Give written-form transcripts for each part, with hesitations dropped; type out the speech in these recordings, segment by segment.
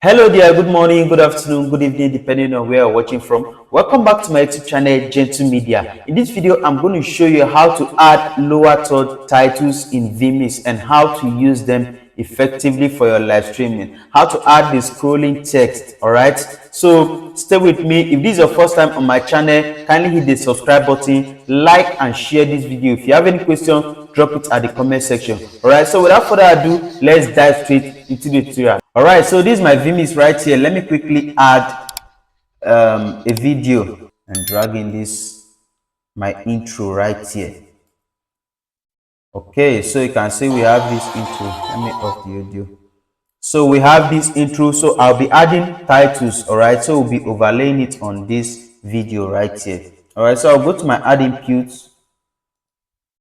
Hello there, good morning, good afternoon, good evening, depending on where you're watching from. Welcome back to my YouTube channel, Gentle Media. In this video, I'm going to show you how to add lower third titles in vMix and how to use them effectively for your live streaming. How to add the scrolling text, alright? So stay with me. If this is your first time on my channel, kindly hit the subscribe button, like and share this video. If you have any question, drop it at the comment section. Alright, so without further ado, let's dive straight into the tutorial. All right, so this is my vMix right here. Let me quickly add a video and drag in this my intro right here. Okay, so you can see we have this intro. Let me off the audio. So we have this intro. So I'll be adding titles. All right, so we'll be overlaying it on this video right here. All right, so I'll go to my add inputs.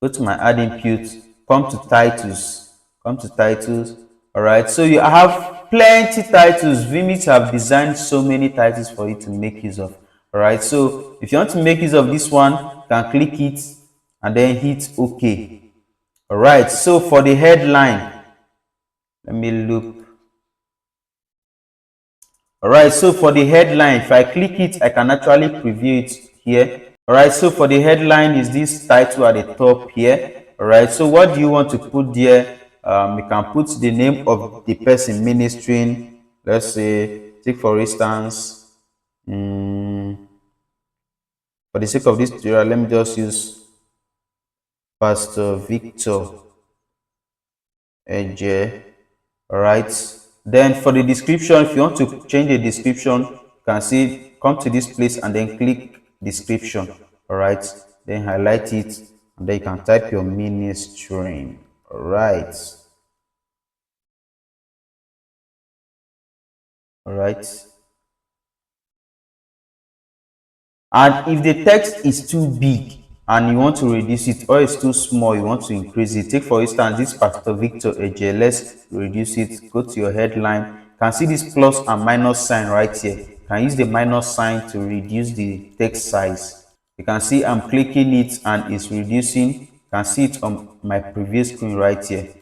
Go to my add inputs. Come to titles. Come to titles. All right, so you have plenty titles. vMix have designed so many titles for you to make use of. All right, so if you want to make use of this one, you can click it and then hit OK. All right, so for the headline, let me look. All right, so for the headline, if I click it, I can actually preview it here. All right, so for the headline is this title at the top here. All right, so what do you want to put there? You can put the name of the person ministering. Let's say, take for instance, for the sake of this tutorial, let me just use Pastor Victor Eje. All right, then for the description, if you want to change the description, you can see, come to this place and then click description. All right, then highlight it and then you can type your ministry. All right, all right, and if the text is too big and you want to reduce it, or it's too small, you want to increase it, take for instance this Pastor Victor Eje. Let's reduce it. Go to your headline. You can see this plus and minus sign right here. You can use the minus sign to reduce the text size. You can see I'm clicking it and it's reducing. You can see it on my previous screen right here.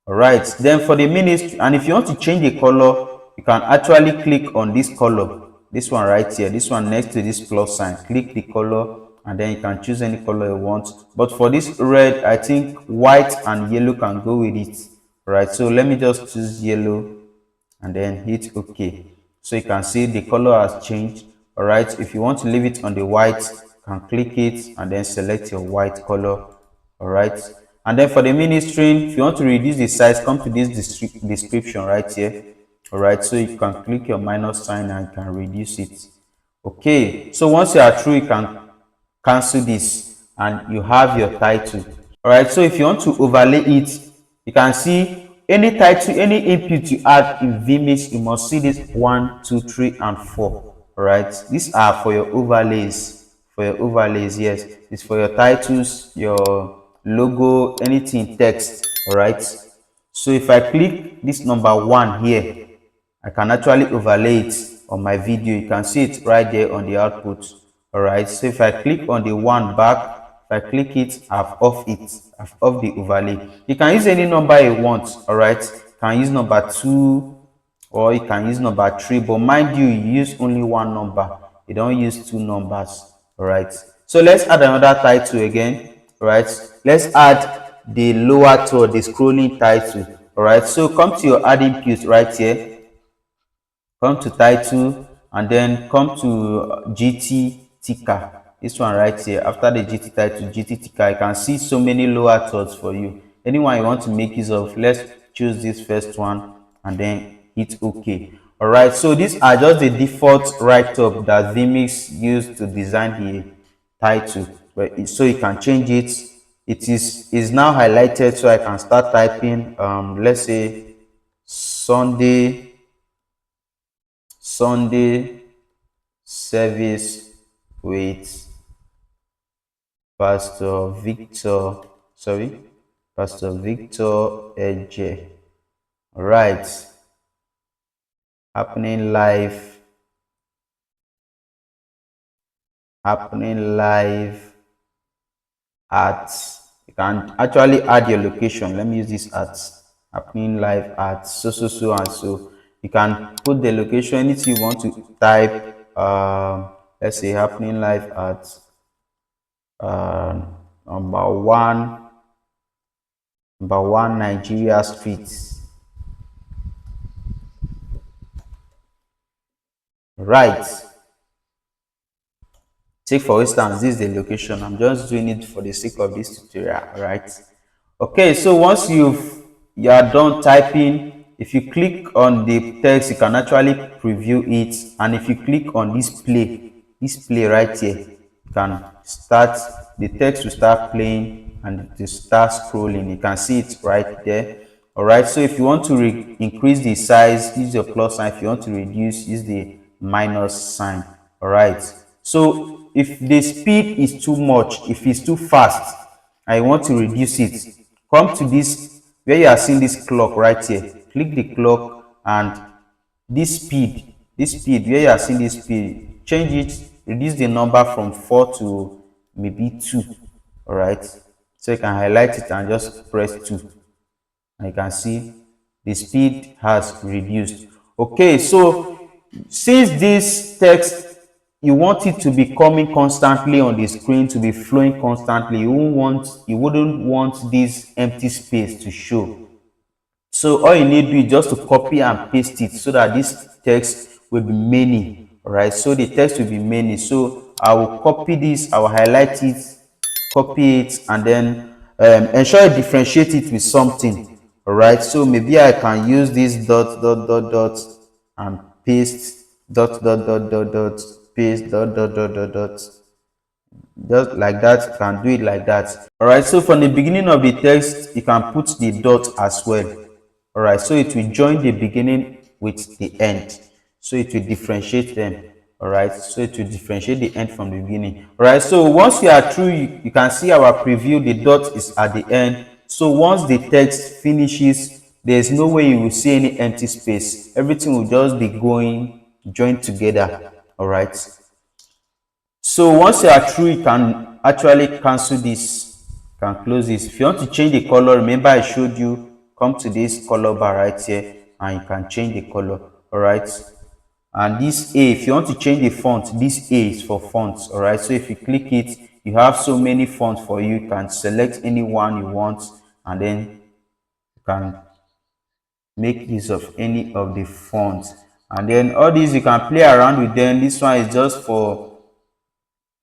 All right, then for the ministry, and if you want to change the color, you can actually click on this color, this one right here, this one next to this plus sign. Click the color and then you can choose any color you want. But for this red, I think white and yellow can go with it. All right, so let me just choose yellow and then hit OK. So you can see the color has changed. All right, if you want to leave it on the white, you can click it and then select your white color. All right, and then for the ministry, if you want to reduce the size, come to this description right here. All right, so you can click your minus sign and you can reduce it. Okay, so once you are through, you can cancel this and you have your title. All right, so if you want to overlay it, you can see any title, any input you add in vMix, you must see this 1, 2, 3 and 4. All right, these are for your overlays. For your overlays, yes, it's for your titles, your logo, anything text. All right, so if I click this number 1 here, I can actually overlay it on my video. You can see it right there on the output. All right, so if I click on the 1 back, if I click it, I've off it. I've off the overlay. You can use any number you want. All right, you can use number 2 or you can use number 3, but mind you, you use only one number. You don't use two numbers. All right, so let's add another title again. All right, let's add the lower third, the scrolling title. All right, so come to your add input right here, come to title and then come to GT ticker, this one right here. After the GT title, GT ticker, you can see so many lower thirds for you. Anyone you want to make use of, let's choose this first one and then hit OK. All right, so these are just the default write-up that vMix used to design the title, so you can change it. It is now highlighted, so I can start typing. Let's say Sunday service with Pastor Victor Eje. All right, happening live at, you can actually add your location. Let me use this at happening live at so and so. You can put the location, anything you want to type. Let's say happening live at uh, number one, number one Nigeria Street. Right. Take for instance, this is the location. I'm just doing it for the sake of this tutorial, right? Okay, so once you are done typing, if you click on the text, you can actually preview it. And if you click on this play right here, you can start, the text will start playing and it will start scrolling. You can see it right there. All right, so if you want to increase the size, use your plus sign. If you want to reduce, use the minus sign. All right, so if the speed is too much, if it's too fast, I want to reduce it, come to this where you are seeing this clock right here, click the clock, and this speed where you are seeing this speed, change it, reduce the number from 4 to maybe 2. All right, so you can highlight it and just press 2, and you can see the speed has reduced. Okay, so since this text, you want it to be coming constantly on the screen, to be flowing constantly, you wouldn't want this empty space to show. So all you need to do is just to copy and paste it so that this text will be many. All right, so the text will be many. So I will copy this, I will highlight it, copy it, and then ensure I differentiate it with something. All right, so maybe I can use this dot dot dot dot and paste dot dot dot dot dot, paste dot dot dot dot dot, just like that. You can do it like that. All right, so from the beginning of the text you can put the dot as well. All right, so it will join the beginning with the end, so it will differentiate them. All right, so it will differentiate the end from the beginning. All right, so once you are through, you can see our preview, the dot is at the end. So once the text finishes, there's no way you will see any empty space, everything will just be going joined together. All right, so once you are through, you can actually cancel this, you can close this. If you want to change the color, remember I showed you, come to this color bar right here and you can change the color. All right, and this A, if you want to change the font, this A is for fonts. All right, so if you click it, you have so many fonts for you. You can select any one you want and then you can make use of any of the fonts. And then all these you can play around with them. This one is just for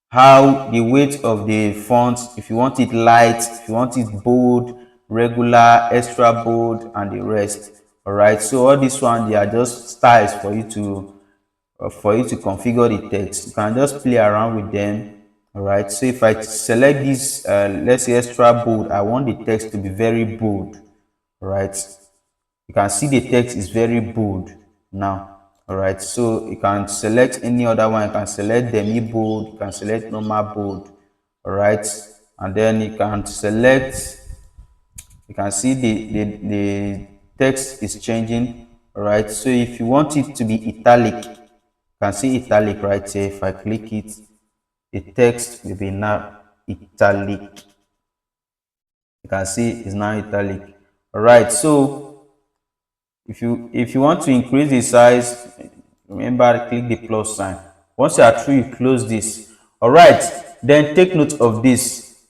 how the weight of the font, if you want it light, if you want it bold, regular, extra bold, and the rest. All right, so all this one, they are just styles for you to configure the text. You can just play around with them. All right, so if I select this, let's say extra bold, I want the text to be very bold. All right, you can see the text is very bold now. All right, so you can select any other one. You can select demi bold, you can select normal bold. All right, and then you can select, you can see the text is changing. All right, so if you want it to be italic, you can see italic right here. If I click it, the text will be now italic. You can see it's now italic. All right, so if you want to increase the size, remember click the plus sign. Once you are through, you close this. All right, then take note of this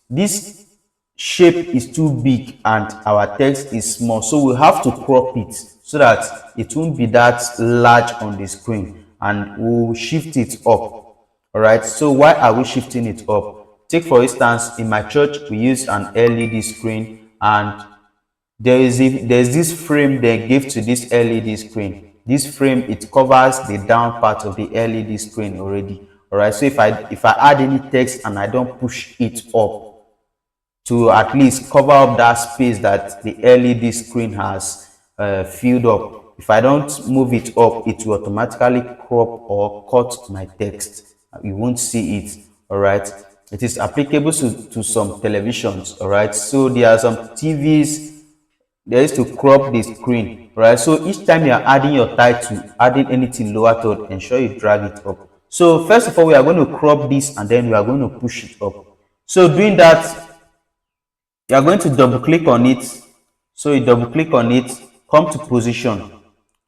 shape is too big and our text is small, so we have to crop it so that it won't be that large on the screen, and we'll shift it up. All right, so why are we shifting it up? Take for instance, in my church we use an LED screen, and there's this frame they give to this LED screen. This frame, it covers the down part of the LED screen already. All right, so if I add any text and I don't push it up to at least cover up that space that the LED screen has filled up, if I don't move it up, it will automatically crop or cut my text. You won't see it. All right, it is applicable to some televisions. All right, so there are some TVs, there is to crop the screen. Right, so each time you are adding your title, adding anything lower to it, ensure you drag it up. So first of all, we are going to crop this and then we are going to push it up. So doing that, you are going to double click on it. So you double click on it, come to position,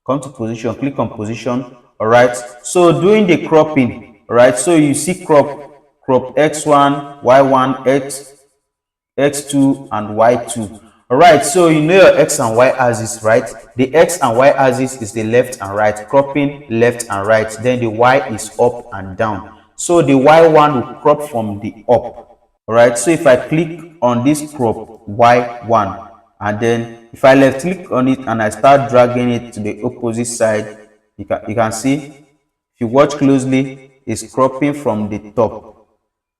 come to position, click on position. All right, so doing the cropping, all right, so you see crop x1, y1, x2 and y2. All right, so you know your x and y axis, right? The x and y axis is the left and right, cropping left and right, then the y is up and down. So the y1 will crop from the up. All right, so if I click on this crop y1 and then if I left click on it and I start dragging it to the opposite side, you can see, if you watch closely, it's cropping from the top.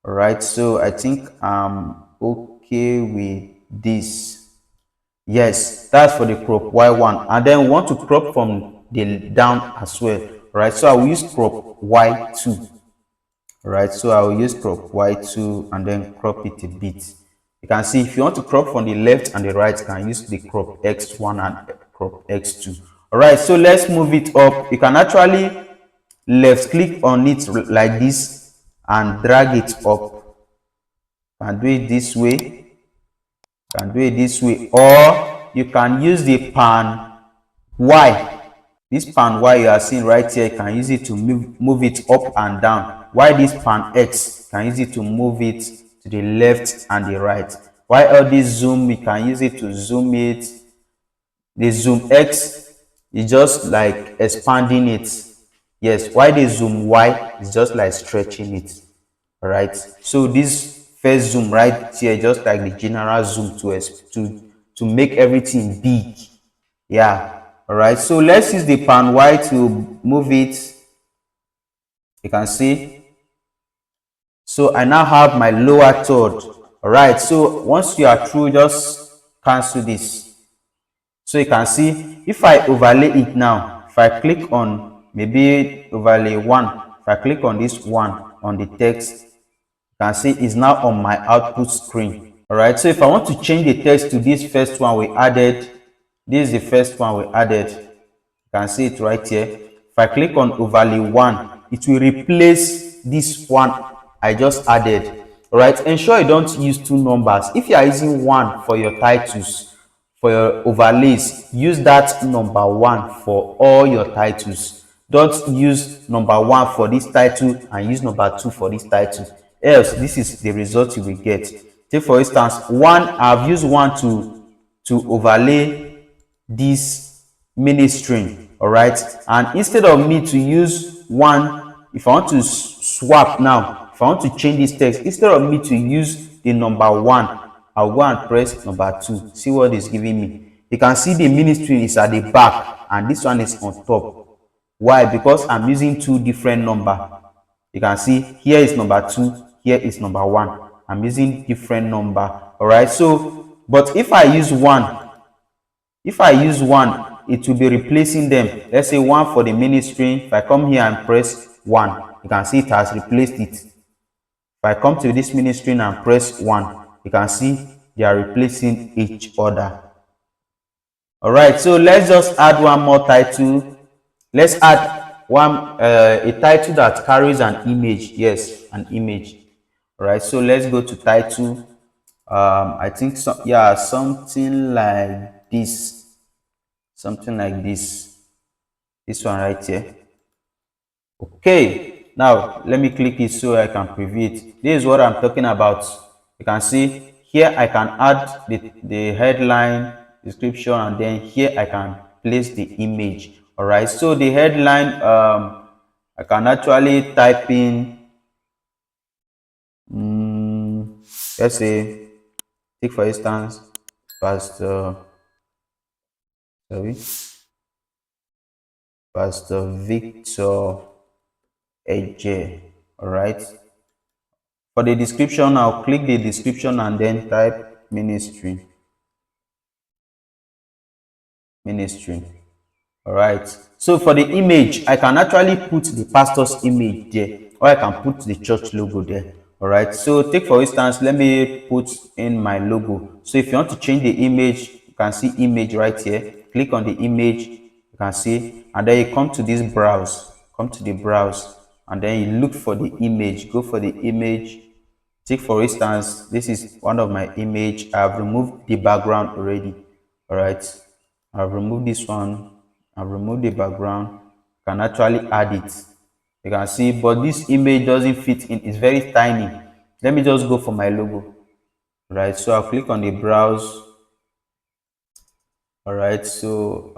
All right, so I think I'm okay with this. Yes, that's for the crop y1, and then we want to crop from the down as well. All right, so I will use crop y2. All right, so I will use crop y2 and then crop it a bit. You can see if you want to crop from the left and the right, you can use the crop x1 and crop x2. All right, so let's move it up. You can actually left click on it like this and drag it up. You can do it this way. You can do it this way, or you can use the pan y. This pan y you are seeing right here, you can use it to move it up and down. Why this pan x, you can use it to move it to the left and the right. Why all this zoom, you can use it to zoom it. The zoom x is just like expanding it. Yes, why the zoom y is just like stretching it. All right, so this first zoom right here, just like the general zoom to make everything big. Yeah. All right, so let's use the pan y to move it. You can see, so I now have my lower third. All right, so once you are through, just cancel this. So you can see, if I overlay it now, if I click on maybe overlay one, if I click on this one on the text, you can see it's now on my output screen. All right, so if I want to change the text to this first one we added, this is the first one we added. You can see it right here. If I click on overlay one, it will replace this one I just added. All right, ensure you don't use two numbers. If you are using one for your titles, for your overlays, use that number one for all your titles. Don't use number one for this title and use number two for this title, else this is the result you will get. Take for instance, one, I've used one to overlay this ministry. All right, and instead of me to use one, if I want to swap now, if I want to change this text, instead of me to use the number one, I'll go and press number two. See what it's giving me. You can see the ministry is at the back and this one is on top. Why? Because I'm using two different number. You can see here is number two, here is number one. I'm using different number. All right, so but if I use one, it will be replacing them. Let's say one for the ministry. If I come here and press one, you can see it has replaced it. If I come to this ministry and press one, you can see they are replacing each other. All right, so let's just add one more title. Let's add one a title that carries an image. Yes, an image. All right, so let's go to title. I think so, yeah, something like this. Something like this. This one right here. Okay, now let me click it so I can preview it. This is what I'm talking about. You can see here I can add the headline, description, and then here I can place the image. All right, so the headline, I can actually type in, let's say, take for instance, Pastor, sorry, Pastor Victor AJ. All right, for the description, I'll click the description and then type ministry. All right, so for the image, I can actually put the pastor's image there, or I can put the church logo there. All right, so take for instance, let me put in my logo. So if you want to change the image, you can see image right here. Click on the image, you can see, and then you come to this browse, and then you look for the image. Go for the image. Take for instance, this is one of my image. I've removed the background already. All right, I've removed this one and remove the background. You can actually add it. You can see, but this image doesn't fit in, it's very tiny. Let me just go for my logo. Right, so I'll click on the browse. All right, so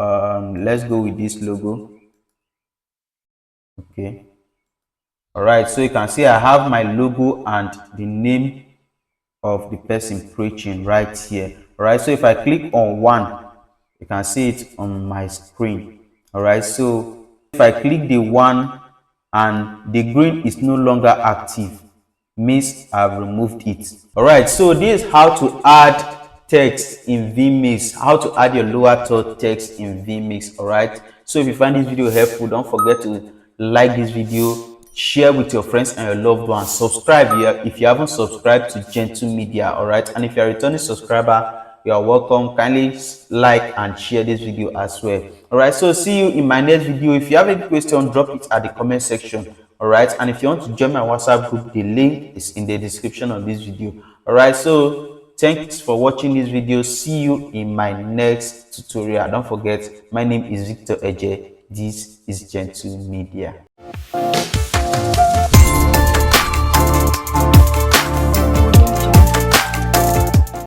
let's go with this logo. Okay. All right, so you can see I have my logo and the name of the person preaching right here. All right, so if I click on one, you can see it on my screen. All right, so if I click the one and the green is no longer active, means I've removed it. All right, so this is how to add text in vMix, how to add your lower third text in vMix. All right, so if you find this video helpful, don't forget to like this video, share with your friends and your loved ones, subscribe here if you haven't subscribed to Gentle Media. All right, and if you're a returning subscriber, you are welcome. Kindly like and share this video as well. All right, so see you in my next video. If you have any question, drop it at the comment section. All right, and if you want to join my WhatsApp group, the link is in the description of this video. All right, so thanks for watching this video. See you in my next tutorial. Don't forget, my name is Victor Eje. This is Gentle Media.